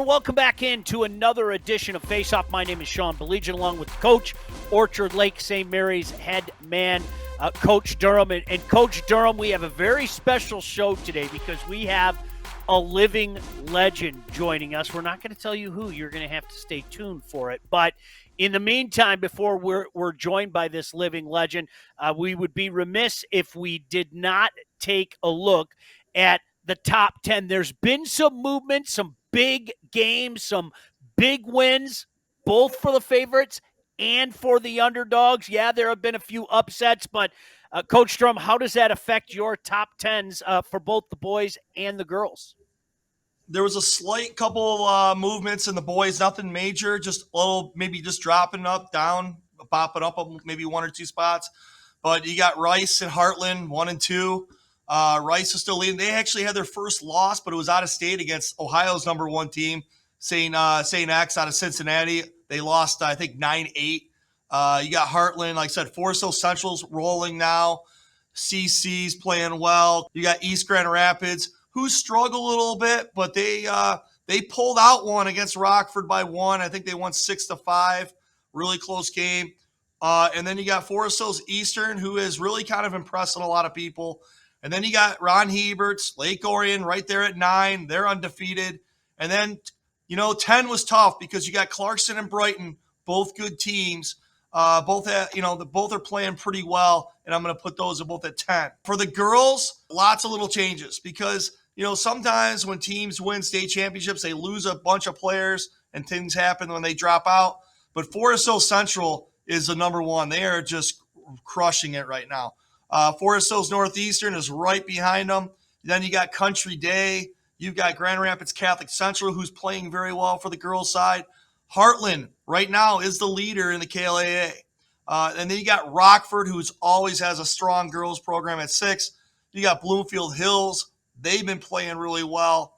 and welcome back into another edition of Face Off. My name is Sean Baligian, along with Coach, Orchard Lake St. Mary's head man, Coach Durham. And Coach Durham, we have a very special show today because we have a living legend joining us. We're not going to tell you who. You're going to have to stay tuned for it. But in the meantime, before we're joined by this living legend, we would be remiss if we did not take a look at the top 10. There's been some movement, some big games, some big wins, both for the favorites and for the underdogs. Yeah, there have been a few upsets, but Coach Durham, how does that affect your top 10s for both the boys and the girls? There was a slight couple movements in the boys, nothing major, just a little, maybe just dropping up, down, popping up maybe one or two spots. But you got Rice and Heartland, 1 and 2. Rice is still leading. They actually had their first loss, but it was out of state against Ohio's number one team, St. X out of Cincinnati. They lost, I think, 9-8. You got Heartland, like I said, Forest Hill Central's rolling now. CC's playing well. You got East Grand Rapids, who struggle a little bit, but they pulled out one against Rockford by 1. I think they won 6-5. Really close game. And then you got Forest Hills Eastern, who is really kind of impressing a lot of people. And then you got Ron Herbert's, Lake Orion right there at 9. They're undefeated. And then, 10 was tough because you got Clarkson and Brighton, both good teams. Both are playing pretty well, and I'm going to put those both at 10. For the girls, lots of little changes because, sometimes when teams win state championships, they lose a bunch of players and things happen when they drop out. But Forest Hill Central is the number one. They are just crushing it right now. Forest Hills Northeastern is right behind them. Then you got Country Day. You've got Grand Rapids Catholic Central, who's playing very well for the girls' side. Heartland right now is the leader in the KLAA. And then you got Rockford, who's always has a strong girls program at 6. You got Bloomfield Hills. They've been playing really well.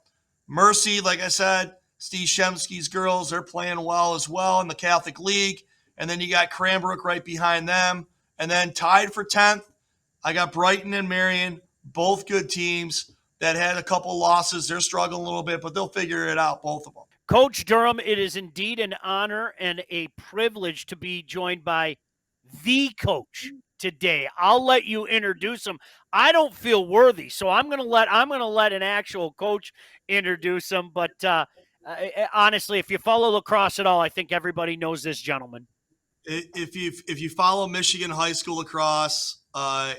Mercy, like I said, Steve Shemsky's girls, they're playing well as well in the Catholic League. And then you got Cranbrook right behind them. And then tied for 10th, I got Brighton and Marion, both good teams that had a couple losses. They're struggling a little bit, but they'll figure it out, both of them. Coach Durham, it is indeed an honor and a privilege to be joined by the coach today. I'll let you introduce him. I don't feel worthy, so I'm going to let an actual coach introduce him. But honestly, if you follow lacrosse at all, I think everybody knows this gentleman. If you follow Michigan high school lacrosse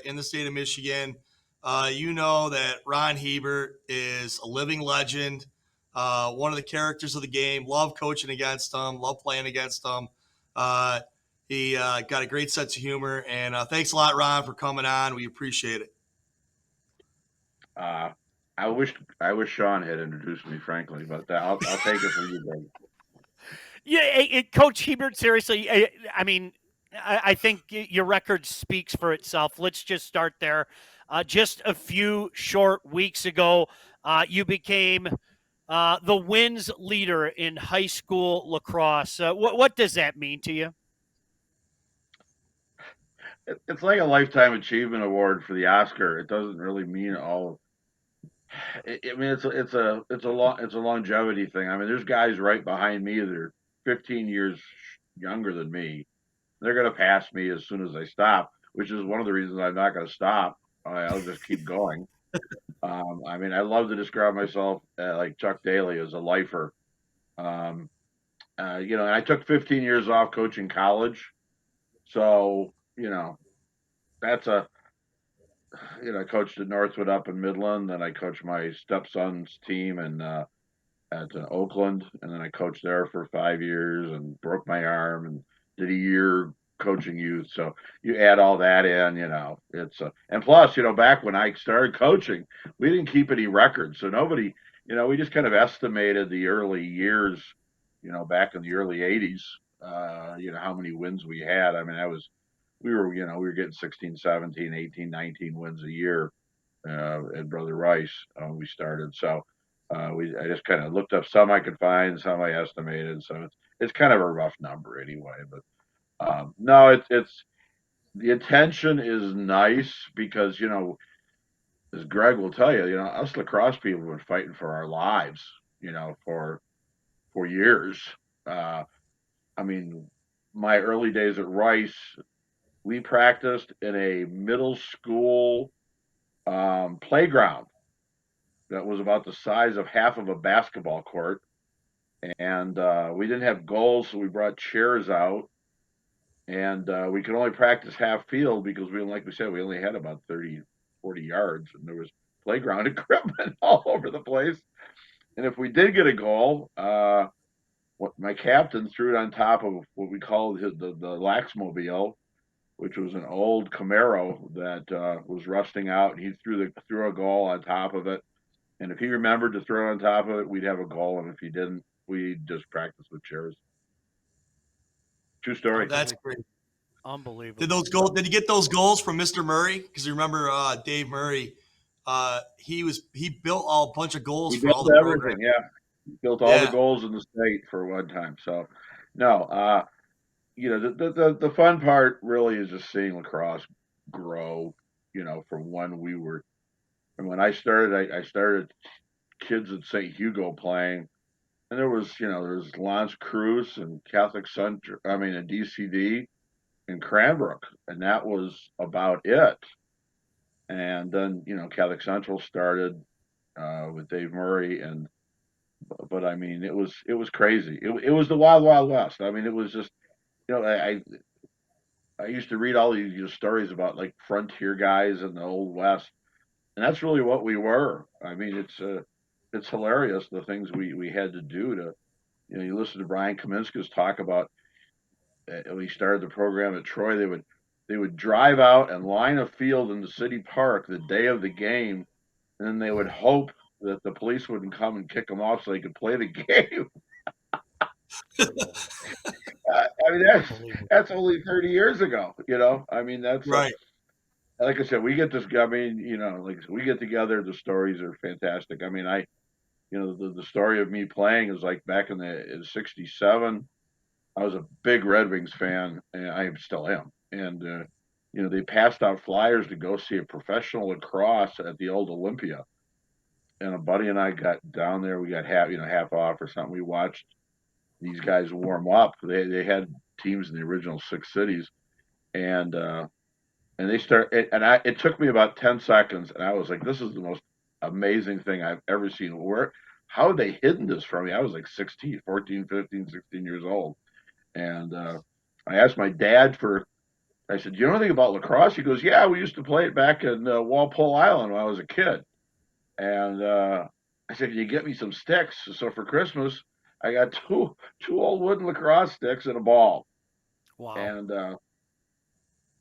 in the state of Michigan, you know that Ron Herbert is a living legend. One of the characters of the game. Love coaching against him. Love playing against him. He got a great sense of humor. And thanks a lot, Ron, for coming on. We appreciate it. I wish Sean had introduced me, frankly, but I'll take it from you, Dave. Yeah, Coach Herbert, seriously, I think your record speaks for itself. Let's just start there. Just a few short weeks ago, you became the wins leader in high school lacrosse. What does that mean to you? It's like a lifetime achievement award for the Oscar. It doesn't really mean all. It's a longevity thing. I mean, there's guys right behind me that are 15 years younger than me. They're going to pass me as soon as I stop, which is one of the reasons I'm not going to stop. I'll just keep going. I love to describe myself like Chuck Daly as a lifer. And I took 15 years off coaching college. So, that's I coached at Northwood up in Midland. Then I coached my stepson's team at Oakland. And then I coached there for 5 years and broke my arm and did a year coaching youth. So you add all that in, and plus, back when I started coaching, we didn't keep any records. So nobody, we just kind of estimated the early years, back in the early 80s, how many wins we had. I mean, we were getting 16, 17, 18, 19 wins a year at Brother Rice when we started. So I just kind of looked up some I could find, some I estimated. So it's kind of a rough number anyway, but no, it's the attention is nice because, as Greg will tell you, us lacrosse people have been fighting for our lives, for for years. I mean, my early days at Rice, we practiced in a middle school playground that was about the size of half of a basketball court. And we didn't have goals, so we brought chairs out. And we could only practice half field because like we said, we only had about 30, 40 yards, and there was playground equipment all over the place. And if we did get a goal, my captain threw it on top of what we called the Laxmobile, which was an old Camaro that was rusting out, and he threw a goal on top of it. And if he remembered to throw it on top of it, we'd have a goal, and if he didn't, we'd just practice with chairs. True story. Oh, that's great. Unbelievable. Did you get those goals from Mr. Murray? Because you remember Dave Murray. He built a bunch of goals for all the everything. Yeah, he built all the goals in the state for one time. So, no, the fun part really is just seeing lacrosse grow. From when I started, I started kids at St. Hugo playing, and there was Lance Cruz and Catholic Center. I mean, and DCD and Cranbrook, and that was about it. And then Catholic Central started with Dave Murray, but I mean it was crazy. It was the wild west. I mean it was just I used to read all these stories about like frontier guys in the old west, and that's really what we were. I mean it's hilarious the things we had to do to you listen to Brian Kaminskas talk about when he started the program at Troy. They would drive out and line a field in the city park the day of the game, and then they would hope that the police wouldn't come and kick them off so they could play the game. I mean, that's only 30 years ago, I mean, that's right. Like I said, we get this. I mean, like we get together. The stories are fantastic. I mean, the story of me playing is like back in '67. I was a big Red Wings fan, and I still am. And they passed out flyers to go see a professional lacrosse at the old Olympia. And a buddy and I got down there. We got half off or something. We watched these guys warm up. They had teams in the original 6 cities, and they it took me about 10 seconds, and I was like, this is the most amazing thing I've ever seen. How had they hidden this from me? I was like 14, 15, 16 years old. And I asked my dad I said, do you know anything about lacrosse? He goes, yeah, we used to play it back in Walpole Island when I was a kid. And I said, can you get me some sticks? So for Christmas, I got two old wooden lacrosse sticks and a ball. Wow.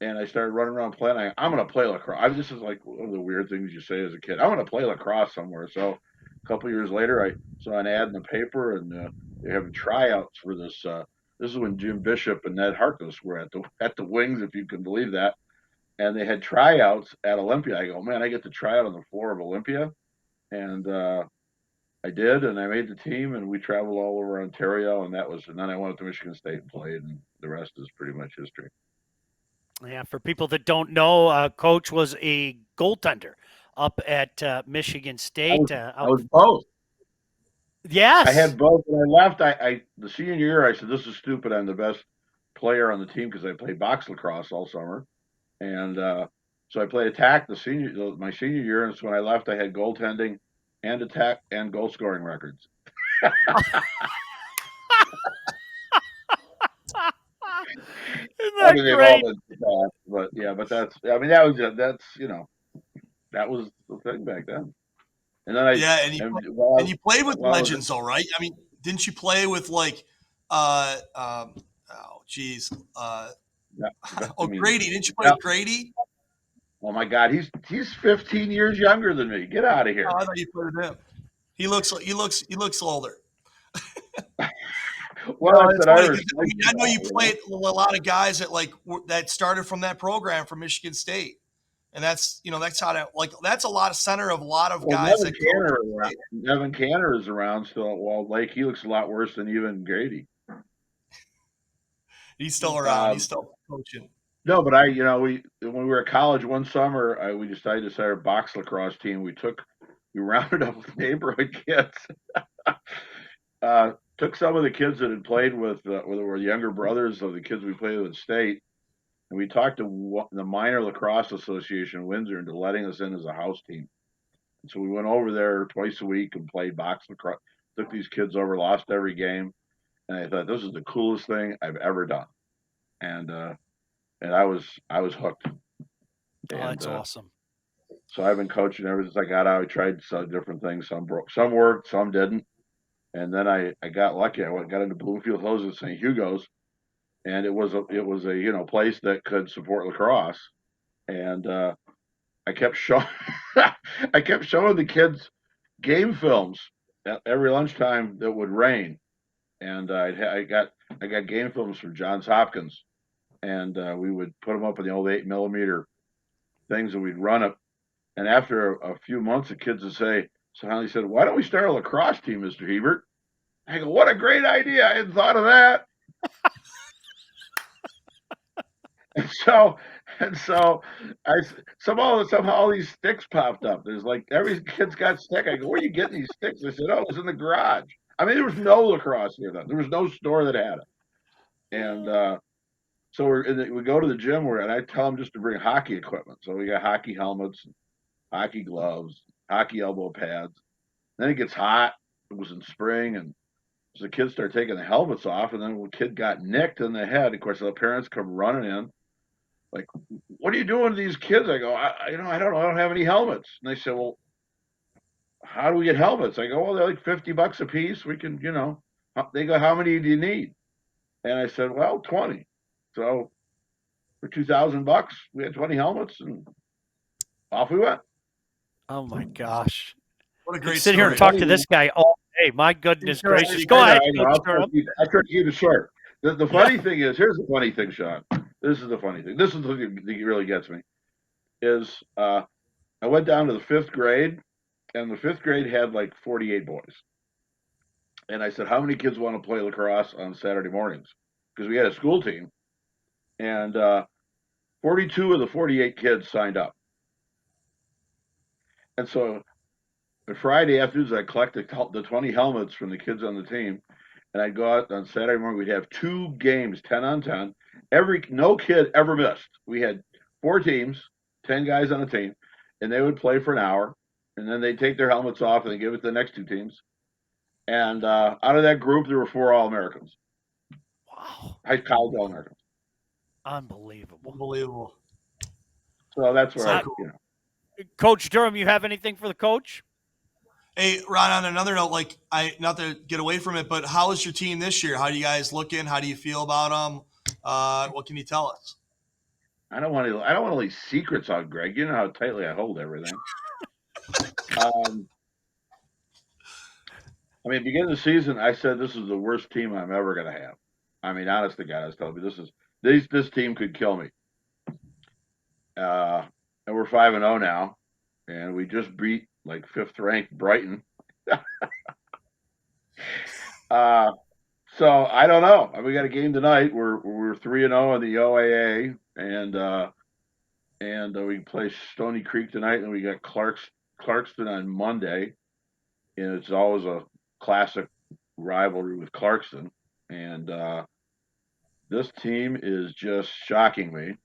And I started running around playing. I'm going to play lacrosse. This is like one of the weird things you say as a kid. I'm going to play lacrosse somewhere. So a couple years later, I saw an ad in the paper, and they're having tryouts for this. This is when Jim Bishop and Ned Harkless were at the Wings, if you can believe that. And they had tryouts at Olympia. I go, man, I get to try out on the floor of Olympia. And I did, and I made the team, and we traveled all over Ontario, and then I went to Michigan State and played, and the rest is pretty much history. Yeah, for people that don't know, Coach was a goaltender up at Michigan State. I was both. Yes. I had both. When I left, the senior year, I said, this is stupid. I'm the best player on the team because I played box lacrosse all summer. And so I played attack my senior year. And so when I left, I had goaltending and attack and goal scoring records. Isn't that great? But that was the thing back then. And then you played with legends, though, right? I mean, didn't you play with like, Grady? Didn't you play with Grady? Oh my God, he's 15 years younger than me. Get out of here! Oh, I thought you played with him. He looks older. Well, I know you played a lot of guys that started from that program from Michigan State. And that's how that's a lot of center of a lot of guys. Nevin Canner is around still at Walled Lake. He looks a lot worse than even Grady. He's still around. He's still coaching. No, but when we were at college one summer, we decided to start a box lacrosse team. We rounded up with neighborhood kids. took some of the kids that had played with were the younger brothers of the kids we played with at state, and we talked to the Minor Lacrosse Association in Windsor into letting us in as a house team. And so we went over there twice a week and played box lacrosse. Took these kids over, lost every game, and I thought this is the coolest thing I've ever done. And I was hooked. Oh, that's awesome. So I've been coaching ever since I got out. I tried some different things. Some worked, some didn't. And then I got lucky. I got into Bloomfield Hills at St. Hugo's, and it was a place that could support lacrosse. And I kept showing I kept showing the kids game films at every lunchtime that would rain. And I got game films from Johns Hopkins, and we would put them up in the old 8mm things, and we'd run it. And after a few months, the kids would say, so Holly said, "Why don't we start a lacrosse team, Mr. Herbert?" I go, "What a great idea! I hadn't thought of that." and so somehow all these sticks popped up. There's like every kid's got stick. I go, "Where are you getting these sticks?" They said, "Oh, it was in the garage." I mean, there was no lacrosse here then. There was no store that had it. And so we go to the gym and I tell them just to bring hockey equipment. So we got hockey helmets, hockey gloves, hockey elbow pads. Then it gets hot. It was in spring, and so the kids start taking the helmets off, and then a kid got nicked in the head. Of course, the parents come running in, like, "What are you doing to these kids?" I go, I don't know. I don't have any helmets. And they say, "Well, how do we get helmets?" I go, "Well, they're like $50 a piece. We can, They go, "How many do you need?" And I said, "Well, 20." So for $2,000, we had 20 helmets, and off we went. Oh my gosh! What a great sit story. here and talk to this guy all day. My goodness gracious! Go ahead, Coach Durham. I try to keep it short. The funny thing is, here's the funny thing, Sean. This is the funny thing. This is the thing that really gets me. Is I went down to the 5th grade, and the 5th grade had like 48 boys. And I said, "How many kids want to play lacrosse on Saturday mornings?" Because we had a school team, and 42 of the 48 kids signed up. And so on Friday afternoons, I collected the 20 helmets from the kids on the team, and I'd go out on Saturday morning. We'd have 2 games, 10 on 10. No kid ever missed. We had 4 teams, 10 guys on a team, and they would play for an hour, and then they'd take their helmets off and they give it to the next 2 teams. And out of that group, there were 4 All-Americans. Wow! High college All-Americans. Unbelievable. So that's where Coach Durham, you have anything for the coach? Hey, Ron, on another note, not to get away from it, but how is your team this year? How do you guys looking? How do you feel about them? What can you tell us? I don't want to leave secrets out, Greg. You know how tightly I hold everything. Beginning of the season, I said this is the worst team I'm ever going to have. I mean, honest to God, I was telling you, this team could kill me. And we're 5-0 now, and we just beat like 5th ranked Brighton. So I don't know. We got a game tonight. We're 3-0 in the OAA, and we play Stony Creek tonight, and we got Clarkston on Monday, and it's always a classic rivalry with Clarkston. And this team is just shocking me.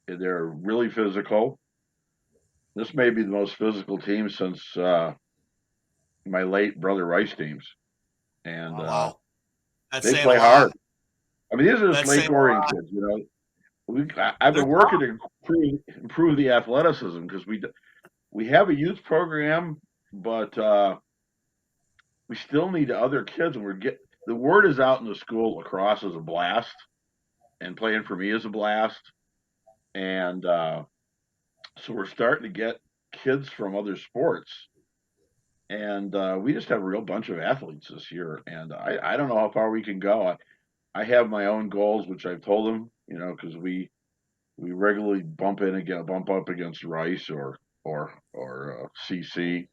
They're really physical. This may be the most physical team since my late brother Rice teams. And wow. They play hard. I mean, these are just Lake Orion kids, I've been working to improve the athleticism because we have a youth program, but we still need other kids. And the word is out in the school, lacrosse is a blast, and playing for me is a blast. And so we're starting to get kids from other sports. And we just have a real bunch of athletes this year. And I don't know how far we can go. I have my own goals, which I've told them, because we regularly bump up against Rice or CC.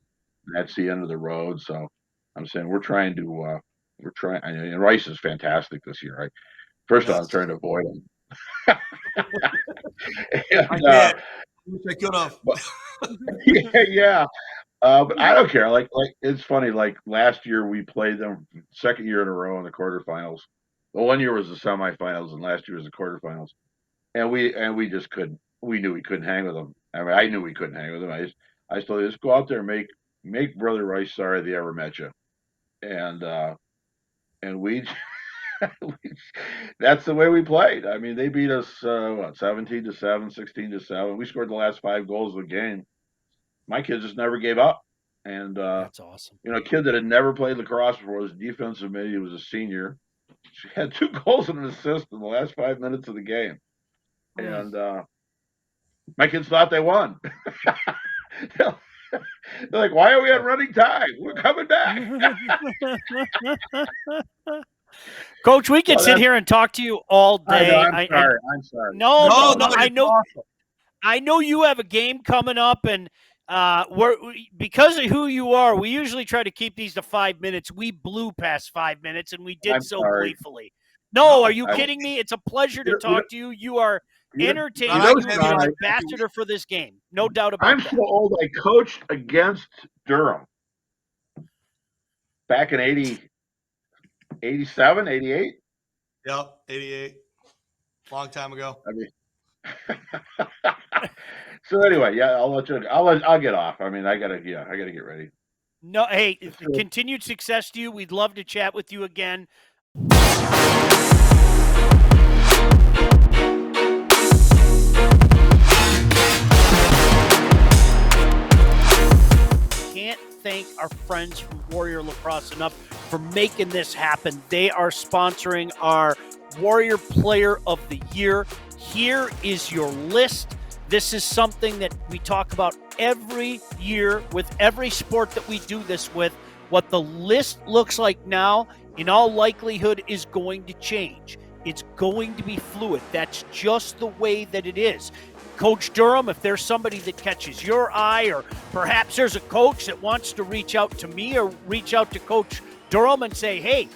That's the end of the road. So I'm saying and Rice is fantastic this year. First of all, I'm trying to avoid them. I wish I could have. Yeah. But I don't care. Like it's funny. Like last year we played them second year in a row in the quarterfinals. Well, one year was the semifinals, and last year was the quarterfinals. And we just couldn't. We knew we couldn't hang with them. I mean, I knew we couldn't hang with them. I told you, just go out there and make Brother Rice sorry they ever met you. And we that's the way we played. I mean, they beat us 17-7, 16-7. We scored the last 5 goals of the game. My kids just never gave up. And That's awesome. a kid that had never played lacrosse before was defensive mid. He was a senior. She had 2 goals and an assist in the last 5 minutes of the game. And my kids thought they won. They're like, why are we on running time? We're coming back. Coach, we can sit here and talk to you all day. I'm sorry. No, I know. Awesome. I know you have a game coming up, and because of who you are, we usually try to keep these to 5 minutes. We blew past 5 minutes, and we did I'm so sorry. gleefully. No, are you kidding me? It's a pleasure to talk to you. You are entertaining. You are an ambassador for this game. No doubt about that. I'm so old. I coached against Durham back in 87, 88. Yep, 88. Long time ago. I mean, so anyway, yeah, I'll get off. I mean, I gotta get ready. No, hey, continued success to you. We'd love to chat with you again. Can't thank our friends from Warrior Lacrosse enough for making this happen. They are sponsoring our Warrior Player of the Year. Here is your list. This is something that we talk about every year with every sport that we do this with. What the list looks like now, in all likelihood, is going to change. It's going to be fluid. That's just the way that it is. Coach Durham, if there's somebody that catches your eye, or perhaps there's a coach that wants to reach out to me or reach out to Coach Durham and say, hey,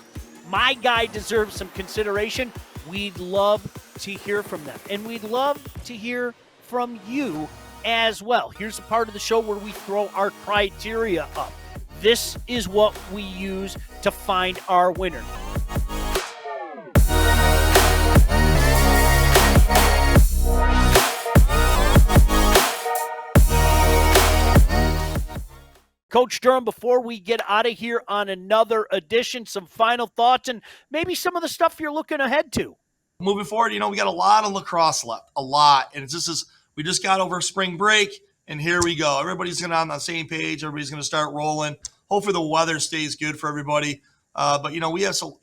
my guy deserves some consideration, we'd love to hear from them. And we'd love to hear from you as well. Here's a part of the show where we throw our criteria up. This is what we use to find our winner. Coach Durham, before we get out of here on another edition, some final thoughts and maybe some of the stuff you're looking ahead to. Moving forward, we got a lot of lacrosse left, a lot. And we just got over spring break, and here we go. Everybody's going to be on the same page. Everybody's going to start rolling. Hopefully the weather stays good for everybody. But we have some,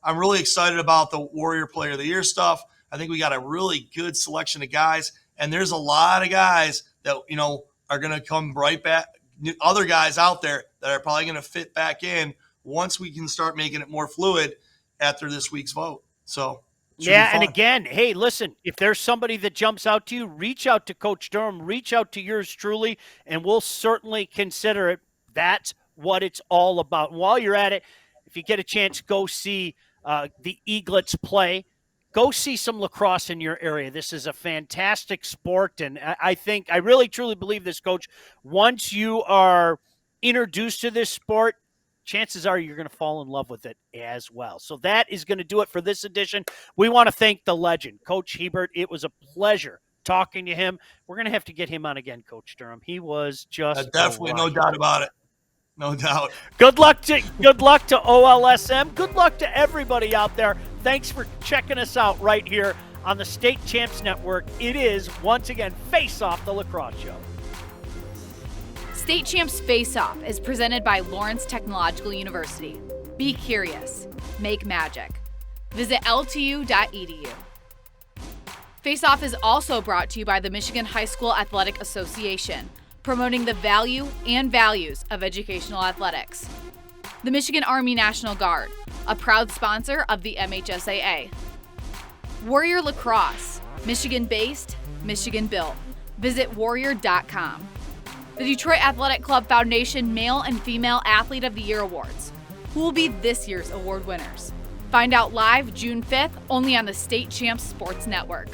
I'm really excited about the Warrior Player of the Year stuff. I think we got a really good selection of guys, and there's a lot of guys that, are going to come right back. Other guys out there that are probably going to fit back in once we can start making it more fluid after this week's vote. So, yeah, and again, hey, listen, if there's somebody that jumps out to you, reach out to Coach Durham, reach out to yours truly, and we'll certainly consider it. That's what it's all about. And while you're at it, if you get a chance, go see the Eaglets play. Go see some lacrosse in your area. This is a fantastic sport, and I really, truly believe this, Coach. Once you are introduced to this sport, chances are you're going to fall in love with it as well. So that is going to do it for this edition. We want to thank the legend, Coach Herbert. It was a pleasure talking to him. We're going to have to get him on again, Coach Durham. He was just definitely no doubt about it. No doubt. Good luck to OLSM. Good luck to everybody out there. Thanks for checking us out right here on the State Champs Network. It is, once again, Face Off, the Lacrosse Show. State Champs Face Off is presented by Lawrence Technological University. Be curious. Make magic. Visit ltu.edu. Face Off is also brought to you by the Michigan High School Athletic Association, promoting the value and values of educational athletics. The Michigan Army National Guard, a proud sponsor of the MHSAA. Warrior Lacrosse, Michigan-based, Michigan-built. Visit warrior.com. The Detroit Athletic Club Foundation Male and Female Athlete of the Year Awards. Who will be this year's award winners? Find out live June 5th, only on the State Champs Sports Network.